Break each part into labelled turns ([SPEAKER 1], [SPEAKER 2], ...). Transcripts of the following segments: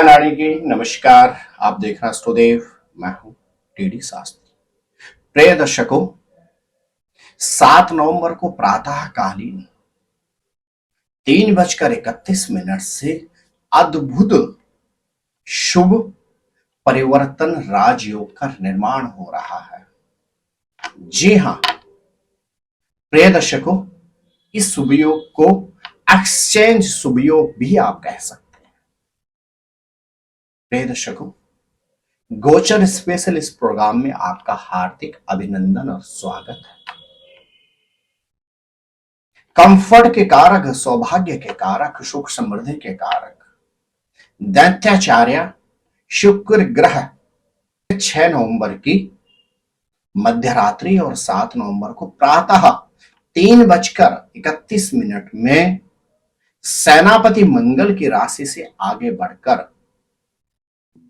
[SPEAKER 1] ज्ञान आने की नमस्कार। आप देख रहे हैं अष्टोदेव, मैं हूं टीडी शास्त्री। प्रिय दर्शकों, 7 नवंबर को प्रातःकालीन 3:31 से अद्भुत शुभ परिवर्तन राजयोग का निर्माण हो रहा है। जी हां प्रिय दर्शकों, इस शुभ योग को एक्सचेंज शुभ योग भी आप कह सकते हैं। प्रिय दर्शकों, गोचर स्पेशल इस प्रोग्राम में आपका हार्दिक अभिनंदन और स्वागत है। कंफर्ट के कारक, सौभाग्य के कारक, सुख समृद्धि के कारक दैत्याचार्य शुक्र ग्रह 6 नवंबर की मध्यरात्रि और 7 नवंबर को प्रातः 3:31 में सेनापति मंगल की राशि से आगे बढ़कर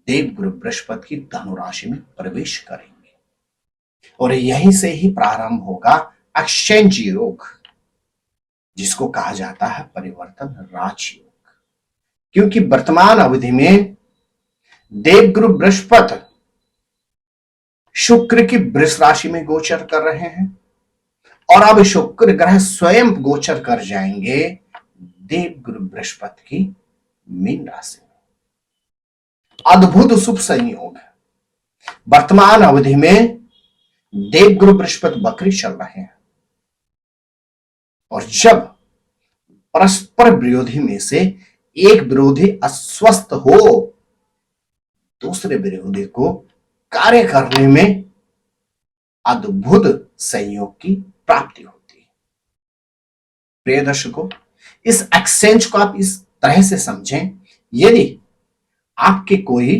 [SPEAKER 1] देवगुरु बृहस्पति की धनु राशि में प्रवेश करेंगे और यहीं से ही प्रारंभ होगा एक्सचेंज योग, जिसको कहा जाता है परिवर्तन राजयोग। क्योंकि वर्तमान अवधि में देवगुरु बृहस्पति शुक्र की वृष राशि में गोचर कर रहे हैं और अब शुक्र ग्रह स्वयं गोचर कर जाएंगे देवगुरु बृहस्पति की मीन राशि में। अद्भुत शुभ संयोग है। वर्तमान अवधि में देवगुरु बृहस्पति वक्री चल रहे हैं और जब परस्पर विरोधी में से एक विरोधी अस्वस्थ हो, दूसरे विरोधी को कार्य करने में अद्भुत संयोग की प्राप्ति होती है। प्रिय दर्शकों, इस एक्सचेंज को आप इस तरह से समझें, यदि आपके कोई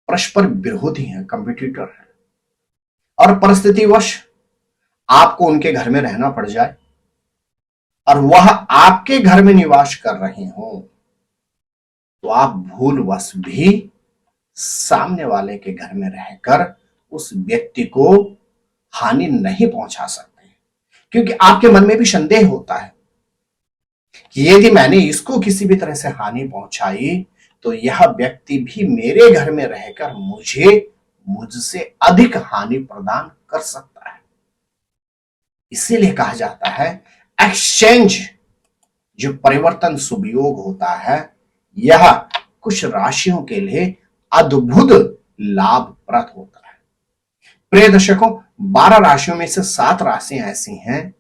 [SPEAKER 1] परस्पर विरोधी हैं, कंपटीटर हैं और परिस्थितिवश आपको उनके घर में रहना पड़ जाए और वह आपके घर में निवास कर रहे हो, तो आप भूलवश भी सामने वाले के घर में रहकर उस व्यक्ति को हानि नहीं पहुंचा सकते, क्योंकि आपके मन में भी संदेह होता है कि यदि मैंने इसको किसी भी तरह से हानि पहुंचाई तो यह व्यक्ति भी मेरे घर में रहकर मुझसे अधिक हानि प्रदान कर सकता है। इसीलिए कहा जाता है एक्सचेंज, जो परिवर्तन शुभ योग होता है, यह कुछ राशियों के लिए अद्भुत लाभप्रद होता है। प्रिय दर्शकों, 12 राशियों में से 7 राशियां ऐसी हैं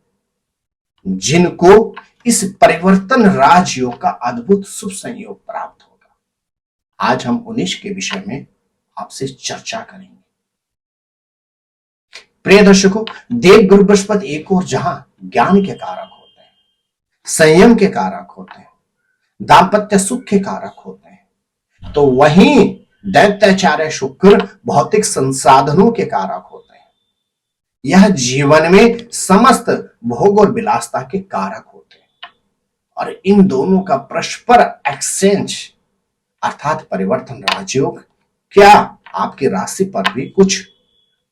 [SPEAKER 1] जिनको इस परिवर्तन राजयोग का अद्भुत शुभ संयोग प्राप्त होगा। आज हम 19 के विषय में आपसे चर्चा करेंगे। प्रिय दर्शकों, देवगुरु बृहस्पति एक और जहां ज्ञान के कारक होते हैं, संयम के कारक होते हैं, दाम्पत्य सुख के कारक होते हैं, तो वहीं दैत्याचार्य शुक्र भौतिक संसाधनों के कारक होते हैं। यह जीवन में समस्त भोग और विलासता के कारक होते हैं और इन दोनों का परस्पर एक्सचेंज अर्थात परिवर्तन राजयोग क्या आपकी राशि पर भी कुछ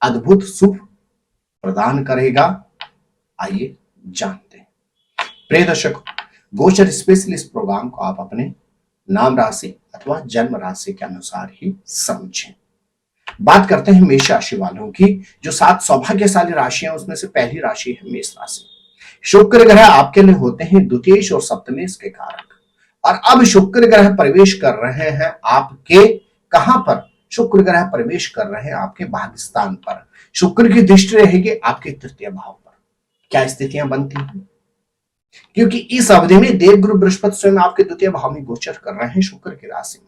[SPEAKER 1] अद्भुत शुभ प्रदान करेगा? आइए जानते हैं। प्रिय दर्शकों, गोचर स्पेशल इस प्रोग्राम को आप अपने नाम राशि अथवा जन्म राशि के अनुसार ही समझें। बात करते हैं मेष राशि वालों की। जो 7 सौभाग्यशाली राशियां, उसमें से पहली राशि है मेष राशि। शुक्र ग्रह आपके लिए होते हैं द्वितीयेश और सप्तमेश के कारक और अब शुक्र ग्रह प्रवेश कर रहे हैं आपके कहां पर? शुक्र ग्रह प्रवेश कर रहे हैं आपके भाग्यस्थान पर। शुक्र की दृष्टि रहेगी आपके तृतीय भाव पर। क्या स्थितियां बनती हैं? क्योंकि इस अवधि में देवगुरु बृहस्पति स्वयं आपके द्वितीय भाव में गोचर कर रहे हैं शुक्र की राशि में।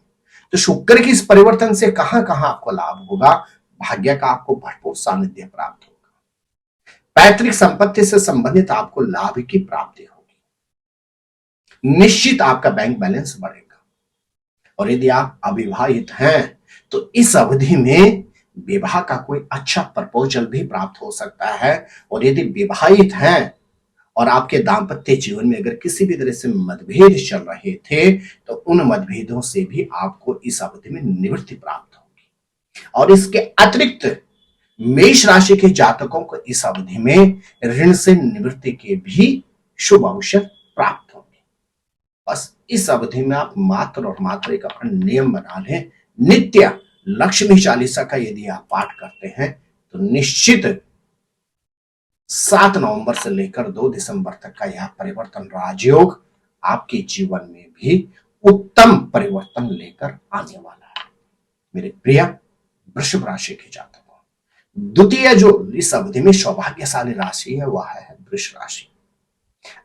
[SPEAKER 1] तो शुक्र की इस परिवर्तन से कहां कहां आपको लाभ होगा? भाग्य का आपको भरपूर सानिध्य प्राप्त होगा। पैतृक संपत्ति से संबंधित आपको लाभ की प्राप्ति होगी। निश्चित आपका बैंक बैलेंस बढ़ेगा और यदि आप अविवाहित हैं तो इस अवधि में विवाह का कोई अच्छा प्रपोजल भी प्राप्त हो सकता है और यदि विवाहित हैं और आपके दाम्पत्य जीवन में अगर किसी भी तरह से मतभेद चल रहे थे तो उन मतभेदों से भी आपको इस अवधि में निवृत्ति प्राप्त होगी। और इसके अतिरिक्त मेष राशि के जातकों को इस अवधि में ऋण से निवृत्ति के भी शुभ अवसर प्राप्त होंगे। बस इस अवधि में आप मात्र और मात्र एक अपना नियम बना लें, नित्य लक्ष्मी चालीसा का यदि आप पाठ करते हैं तो निश्चित 7 नवंबर से लेकर 2 दिसंबर तक का यह परिवर्तन राजयोग आपके जीवन में भी उत्तम परिवर्तन लेकर आने वाला है। मेरे प्रिय वृषभ राशि के जातकों, द्वितीय जो इस अवधि में सौभाग्यशाली राशि है वह है वृष राशि।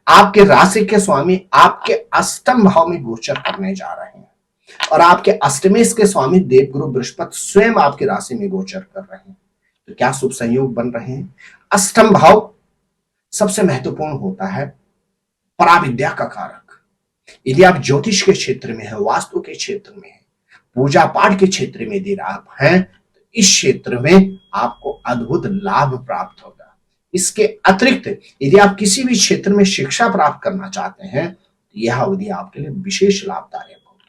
[SPEAKER 1] आपके राशि के स्वामी आपके अष्टम भाव में गोचर करने जा रहे हैं और आपके अष्टमेश के स्वामी देवगुरु बृहस्पति स्वयं आपकी राशि में गोचर कर रहे हैं। तो क्या शुभ संयोग बन रहे हैं। अष्टम भाव सबसे महत्वपूर्ण होता है पराविद्या का कारक। यदि आप ज्योतिष के क्षेत्र में है, वास्तु के क्षेत्र में है, पूजा पाठ के क्षेत्र में यदि आप हैं तो इस क्षेत्र में आपको अद्भुत लाभ प्राप्त होगा। इसके अतिरिक्त यदि आप किसी भी क्षेत्र में शिक्षा प्राप्त करना चाहते हैं तो यह अवधि आपके लिए विशेष लाभदायक होगी।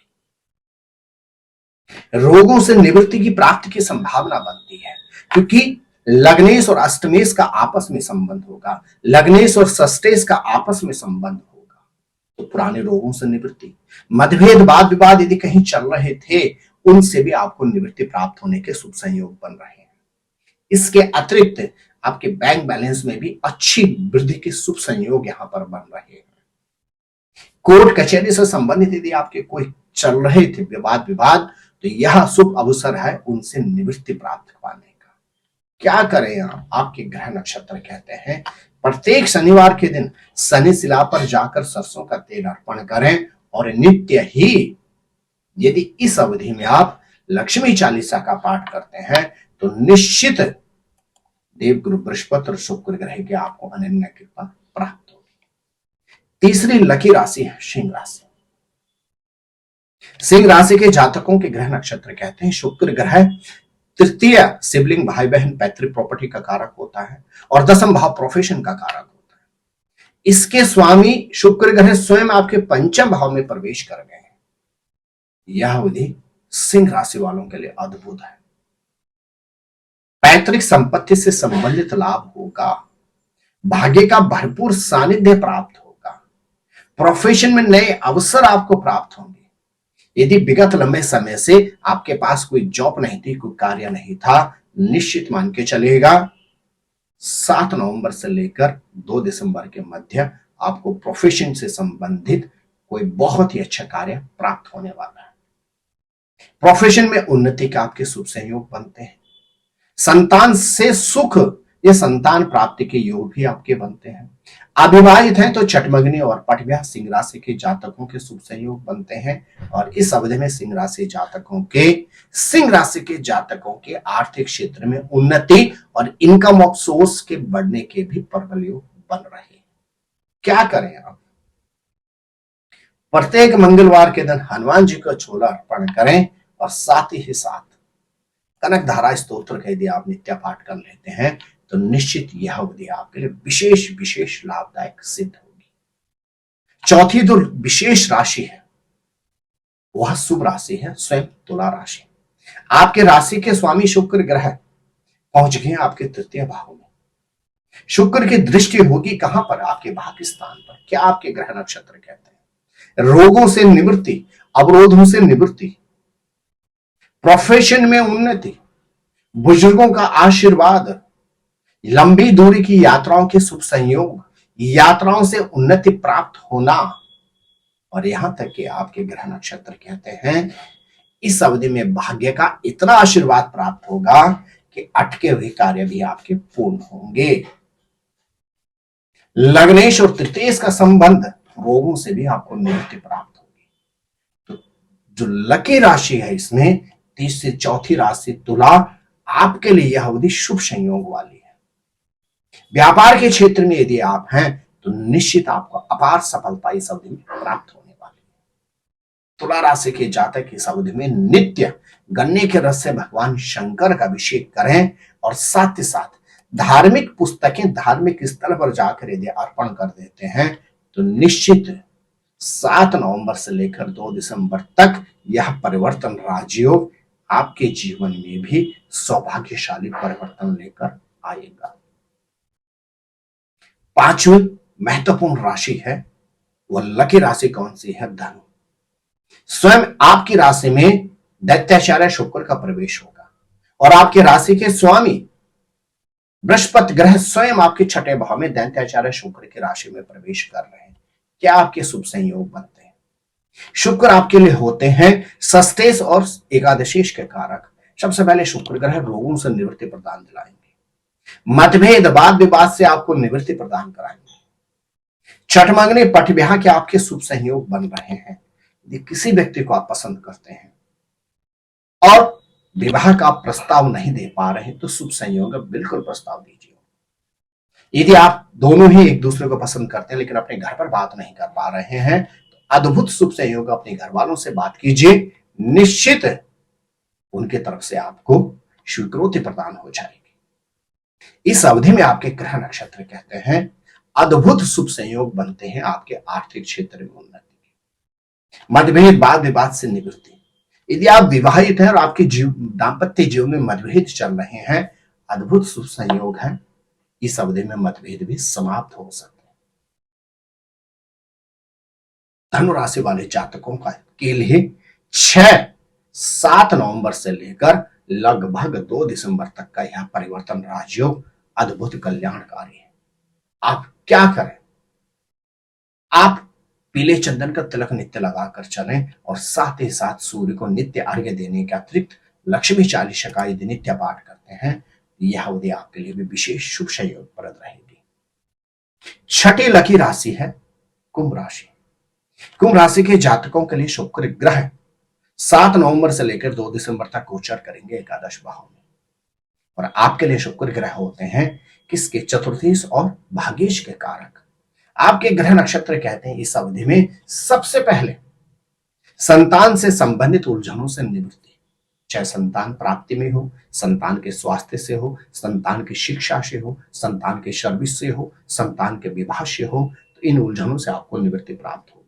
[SPEAKER 1] रोगों से निवृत्ति की प्राप्ति की संभावना बनती है क्योंकि लग्नेश और अष्टमेश का आपस में संबंध होगा, लग्नेश और षष्ठेश का आपस में संबंध होगा। तो पुराने रोगों से निवृत्ति, मतभेद वाद विवाद यदि कहीं चल रहे थे उनसे भी आपको निवृत्ति प्राप्त होने के शुभ संयोग बन रहे हैं। इसके अतिरिक्त आपके बैंक बैलेंस में भी अच्छी वृद्धि के शुभ संयोग यहां पर बन रहे हैं। कोर्ट कचहरी से संबंधित यदि आपके कोई चल रहे थे विवाद तो यह शुभ अवसर है उनसे निवृत्ति प्राप्त पाने का। क्या करें आपके ग्रह नक्षत्र कहते हैं प्रत्येक शनिवार के दिन शनि शिला पर जाकर सरसों का तेल अर्पण करें और नित्य ही यदि इस अवधि में आप लक्ष्मी चालीसा का पाठ करते हैं तो निश्चित देवगुरु बृहस्पति और शुक्र ग्रह की आपको अनन्य कृपा प्राप्त होगी। तीसरी लकी राशि है सिंह राशि। सिंह राशि के जातकों के ग्रह नक्षत्र कहते हैं शुक्र ग्रह तृतीय सिबलिंग भाई बहन पैतृक प्रॉपर्टी का कारक होता है और दसम भाव प्रोफेशन का कारक होता है। इसके स्वामी शुक्र ग्रह स्वयं आपके पंचम भाव में प्रवेश कर गए हैं। यह अवधि सिंह राशि वालों के लिए अद्भुत है। पैतृक संपत्ति से संबंधित लाभ होगा, भाग्य का भरपूर सानिध्य प्राप्त होगा, प्रोफेशन में नए अवसर आपको प्राप्त होंगे। यदि विगत लंबे समय से आपके पास कोई जॉब नहीं थी, कोई कार्य नहीं था, निश्चित मान के चलेगा 7 नवंबर से लेकर 2 दिसंबर के मध्य आपको प्रोफेशन से संबंधित कोई बहुत ही अच्छा कार्य प्राप्त होने वाला है। प्रोफेशन में उन्नति के आपके शुभ संयोग बनते हैं। संतान से सुख या संतान प्राप्ति के योग भी आपके बनते हैं। अविवाहित हैं तो चटमग्नि और पटव्या सिंह राशि के जातकों के शुभ संयोग बनते हैं और इस अवधि में सिंह राशि के जातकों के आर्थिक क्षेत्र में उन्नति और इनकम ऑफ सोर्स के बढ़ने के भी प्रबल योग बन रहे हैं। क्या करें आप प्रत्येक मंगलवार के दिन हनुमान जी को छोला अर्पण करें और साथ ही साथ कनक धारा स्तोत्र का यदि आप नित्य पाठ कर लेते हैं तो निश्चित यह अवधि आपके लिए विशेष विशेष लाभदायक सिद्ध होगी। चौथी जो विशेष राशि है वह शुभ राशि है स्वयं तुला राशि। आपके राशि के स्वामी शुक्र ग्रह पहुंच गए आपके तृतीय भाव में। शुक्र की दृष्टि होगी कहां पर, आपके भाग्य स्थान पर। क्या आपके ग्रह नक्षत्र कहते हैं रोगों से निवृत्ति, अवरोधों से निवृत्ति, प्रोफेशन में उन्नति, बुजुर्गों का आशीर्वाद, लंबी दूरी की यात्राओं के शुभ संयोग, यात्राओं से उन्नति प्राप्त होना और यहां तक कि आपके ग्रह नक्षत्र कहते हैं इस अवधि में भाग्य का इतना आशीर्वाद प्राप्त होगा कि अटके हुए कार्य भी आपके पूर्ण होंगे। लग्नेश और तृतीयेश का संबंध, रोगों से भी आपको निवृत्ति प्राप्त होगी। तो जो लकी राशि है इसमें तीसरी चौथी राशि तुला, आपके लिए यह अवधि शुभ संयोग वाली है। व्यापार के क्षेत्र में यदि आप हैं तो निश्चित आपको अपार सफलता इस अवधि में प्राप्त होने वाली है। तुला राशि के जातक इस अवधि में नित्य गन्ने के रस से भगवान शंकर का अभिषेक करें और साथ ही साथ धार्मिक पुस्तकें धार्मिक स्थल पर जाकर यदि अर्पण कर देते हैं तो निश्चित 7 नवंबर से लेकर 2 दिसंबर तक यह परिवर्तन राजयोग आपके जीवन में भी सौभाग्यशाली परिवर्तन लेकर आएगा। पांचवी महत्वपूर्ण राशि है वह लकी राशि कौन सी है, धनु। स्वयं आपकी राशि में दैत्याचार्य शुक्र का प्रवेश होगा और आपकी राशि के स्वामी बृहस्पति ग्रह स्वयं आपके छठे भाव में दैत्याचार्य शुक्र की राशि में प्रवेश कर रहे हैं। क्या आपके शुभ संयोग बनते हैं? शुक्र आपके लिए होते हैं षष्ठेश और एकादशेश के कारक। सबसे पहले शुक्र ग्रह रोगों से निवृत्ति प्रदान दिलाएंगे, मतभेद वाद विवाद से आपको निवृत्ति प्रदान कराएंगे। छठमंगनी पट ब्याह के आपके शुभ संयोग बन रहे हैं। यदि किसी व्यक्ति को आप पसंद करते हैं और विवाह का प्रस्ताव नहीं दे पा रहे हैं तो शुभ संयोग बिल्कुल प्रस्ताव दीजिए। यदि आप दोनों ही एक दूसरे को पसंद करते हैं लेकिन अपने घर पर बात नहीं कर पा रहे हैं तो अद्भुत शुभ संयोग अपने घर वालों से बात कीजिए, निश्चित उनके तरफ से आपको स्वीकृति प्रदान हो जाएगी। इस अवधि में आपके ग्रह नक्षत्र कहते हैं अद्भुत शुभ संयोग बनते हैं आपके आर्थिक क्षेत्र में उन्नति के, मतभेद वाद विवाद से निवृत्ति। यदि आप विवाहित हैं और आपके दाम्पत्य जीवन में मतभेद चल रहे हैं, अद्भुत शुभ संयोग है, इस अवधि में मतभेद भी समाप्त हो सकते हैं। धनु राशि वाले जातकों का के लिए 6-7 नवंबर से लेकर लगभग 2 दिसंबर तक का यह परिवर्तन राजयोग अद्भुत कल्याणकारी है। आप क्या करें? आप पीले चंदन का तिलक नित्य लगाकर चलें और साथ ही साथ सूर्य को नित्य अर्घ्य देने के अतिरिक्त लक्ष्मी चालीसा का यदि नित्य पाठ करते हैं, यह अवधि आपके लिए भी विशेष शुभ संयोगप्रद रहेगी। छठी लकी राशि है कुंभ राशि। कुंभ राशि के जातकों के लिए शुक्र ग्रह 7 नवंबर से लेकर 2 दिसंबर तक गोचर करेंगे एकादश भाव में, और आपके लिए शुक्र ग्रह होते हैं किसके? चतुर्थीश और भाग्येश के कारक। आपके ग्रह नक्षत्र कहते हैं इस अवधि में सबसे पहले संतान से संबंधित उलझनों से निवृत्ति, चाहे संतान प्राप्ति में हो, संतान के स्वास्थ्य से हो, संतान की शिक्षा से हो, संतान के सर्विस से हो, संतान के विवाह से हो, तो इन उलझनों से आपको निवृत्ति प्राप्त होगी।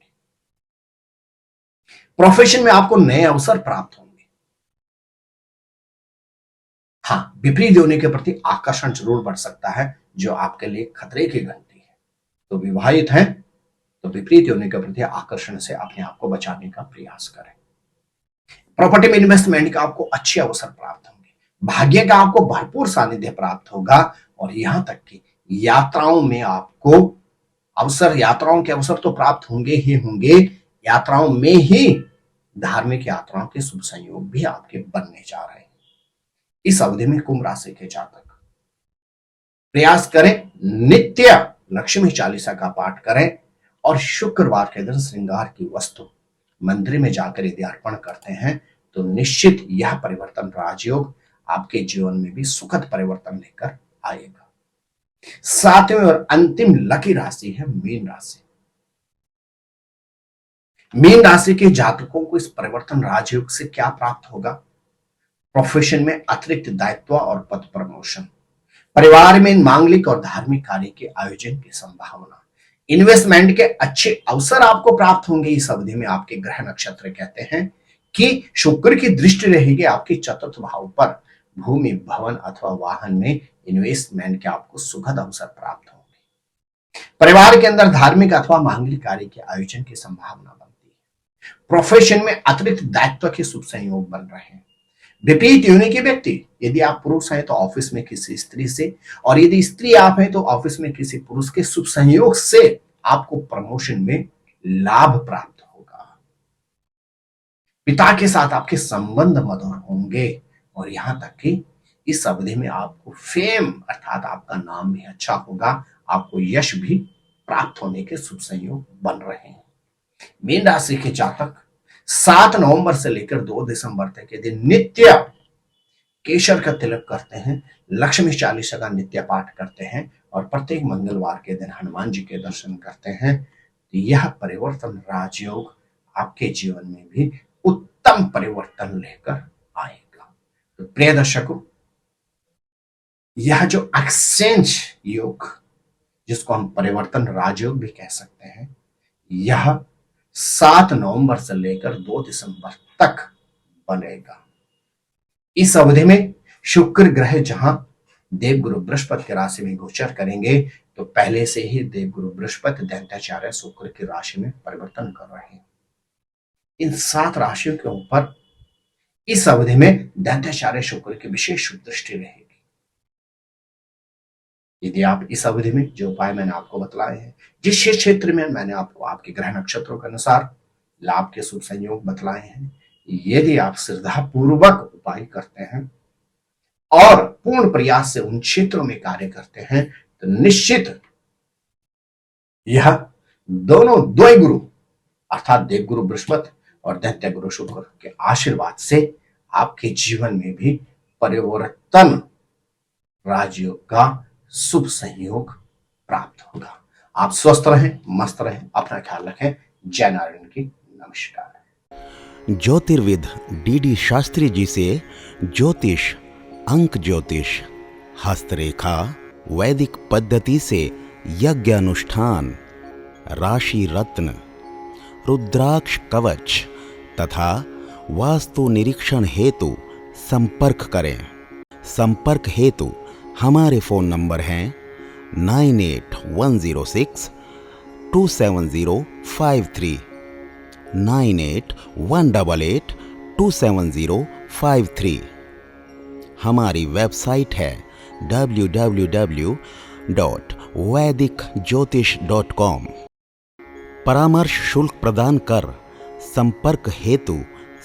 [SPEAKER 1] प्रोफेशन में आपको नए अवसर प्राप्त होंगे। हाँ, विपरीत योनि के प्रति आकर्षण जरूर बढ़ सकता है जो आपके लिए खतरे की घंटी है। तो विवाहित हैं तो विपरीत योनि के प्रति आकर्षण से अपने आप को बचाने का प्रयास करें। प्रॉपर्टी में इन्वेस्टमेंट का आपको अच्छे अवसर प्राप्त होंगे, भाग्य का आपको भरपूर सानिध्य प्राप्त होगा, और यहां तक कि यात्राओं में आपको यात्राओं के अवसर तो प्राप्त होंगे ही होंगे, यात्राओं में ही धार्मिक यात्राओं के शुभ संयोग भी आपके बनने जा रहे हैं। इस अवधि में कुंभ राशि के जातक प्रयास करें, नित्य लक्ष्मी चालीसा का पाठ करें और शुक्रवार के दिन श्रृंगार की वस्तु मंदिर में जाकर यदि अर्पण करते हैं तो निश्चित यह परिवर्तन राजयोग आपके जीवन में भी सुखद परिवर्तन लेकर आएगा। 7वें और अंतिम लकी राशि है मीन राशि। मीन राशि के जातकों को इस परिवर्तन राजयोग से क्या प्राप्त होगा? प्रोफेशन में अतिरिक्त दायित्व और पद प्रमोशन, परिवार में मांगलिक और धार्मिक कार्य के आयोजन की संभावना, इन्वेस्टमेंट के अच्छे अवसर आपको प्राप्त होंगे। इस अवधि में आपके ग्रह नक्षत्र कहते हैं कि शुक्र की दृष्टि रहेगी आपके चतुर्थ भाव पर, भूमि भवन अथवा वाहन में इन्वेस्टमेंट के आपको सुखद अवसर प्राप्त होंगे। परिवार के अंदर धार्मिक अथवा मांगलिक कार्य के आयोजन की संभावना बनती है। प्रोफेशन में अतिरिक्त दायित्व के शुभ संयोग बन रहे हैं। विपरीत योनि के व्यक्ति, यदि आप पुरुष हैं तो ऑफिस में किसी स्त्री से, और यदि स्त्री आप हैं तो ऑफिस में किसी पुरुष के शुभ संयोग से आपको प्रमोशन में लाभ प्राप्त होगा। पिता के साथ आपके संबंध मधुर होंगे, और यहां तक कि इस अवधि में आपको फेम अर्थात आपका नाम भी अच्छा होगा, आपको यश भी प्राप्त होने के शुभ संयोग बन रहे हैं। मीन राशि के जातक 7 नवंबर से लेकर 2 दिसंबर तक के दिन नित्य केशर का तिलक करते हैं, लक्ष्मी चालीसा का नित्य पाठ करते हैं और प्रत्येक मंगलवार के दिन हनुमान जी के दर्शन करते हैं, तो यह परिवर्तन राजयोग आपके जीवन में भी उत्तम परिवर्तन लेकर आएगा। तो प्रिय दर्शकों, यह जो एक्सचेंज योग, जिसको हम परिवर्तन राजयोग भी कह सकते हैं, यह 7 नवंबर से लेकर 2 दिसंबर तक बनेगा। इस अवधि में शुक्र ग्रह जहां देवगुरु बृहस्पति की राशि में गोचर करेंगे, तो पहले से ही देवगुरु बृहस्पति दैत्याचार्य शुक्र की राशि में परिवर्तन कर रहे हैं। इन 7 राशियों के ऊपर इस अवधि में दैत्याचार्य शुक्र की विशेष दृष्टि रहेगी। यदि आप इस अवधि में जो उपाय मैंने आपको बतलाए हैं, जिस क्षेत्र में मैंने आपको आपके ग्रह नक्षत्रों के अनुसार लाभ के शुभ संयोग बतलाए हैं, यदि आप श्रद्धा पूर्वक उपाय करते हैं और पूर्ण प्रयास से उन क्षेत्रों में कार्य करते हैं, तो निश्चित यह दोनों द्वय गुरु अर्थात देवगुरु बृहस्पति और दैत्य गुरु शुक्र के आशीर्वाद से आपके जीवन में भी परिवर्तन राजयोग का शुभ संयोग प्राप्त होगा। आप स्वस्थ रहें, मस्त रहें, अपना ख्याल रखें। जय नारायण की नमस्कार।
[SPEAKER 2] ज्योतिर्विद डीडी शास्त्री जी से ज्योतिष, अंक ज्योतिष, हस्तरेखा, वैदिक पद्धति से यज्ञ अनुष्ठान, राशि रत्न, रुद्राक्ष कवच तथा वास्तु निरीक्षण हेतु संपर्क करें। संपर्क हेतु हमारे फ़ोन नंबर हैं 9811062705 9818827053। हमारी वेबसाइट है www.vedicjyotish.com। परामर्श शुल्क प्रदान कर संपर्क हेतु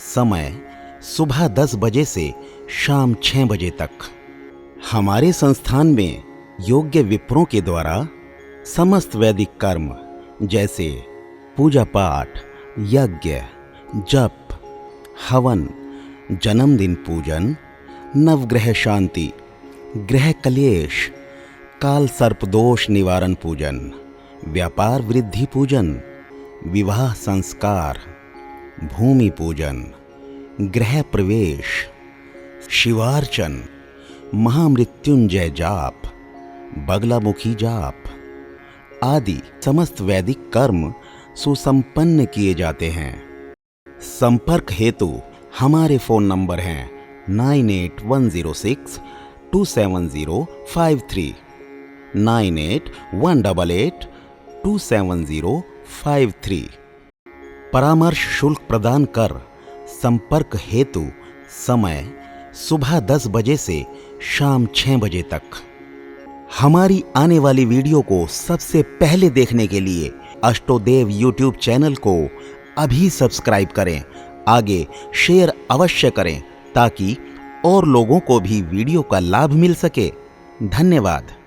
[SPEAKER 2] समय सुबह 10 बजे से शाम 6 बजे तक। हमारे संस्थान में योग्य विप्रों के द्वारा समस्त वैदिक कर्म जैसे पूजा पाठ, यज्ञ, जप, हवन, जन्मदिन पूजन, नवग्रह शांति, ग्रह कलेश, काल सर्पदोष निवारण पूजन, व्यापार वृद्धि पूजन, विवाह संस्कार, भूमि पूजन, गृह प्रवेश, शिवार्चन, महामृत्युंजय जाप, बगलामुखी जाप आदि समस्त वैदिक कर्म सुसंपन्न किए जाते हैं। संपर्क हेतु हमारे फ़ोन नंबर हैं 9810627053, 9818827053। परामर्श शुल्क प्रदान कर संपर्क हेतु समय सुबह 10 बजे से शाम 6 बजे तक। हमारी आने वाली वीडियो को सबसे पहले देखने के लिए अष्टोदेव यूट्यूब चैनल को अभी सब्सक्राइब करें। आगे शेयर अवश्य करें ताकि और लोगों को भी वीडियो का लाभ मिल सके। धन्यवाद।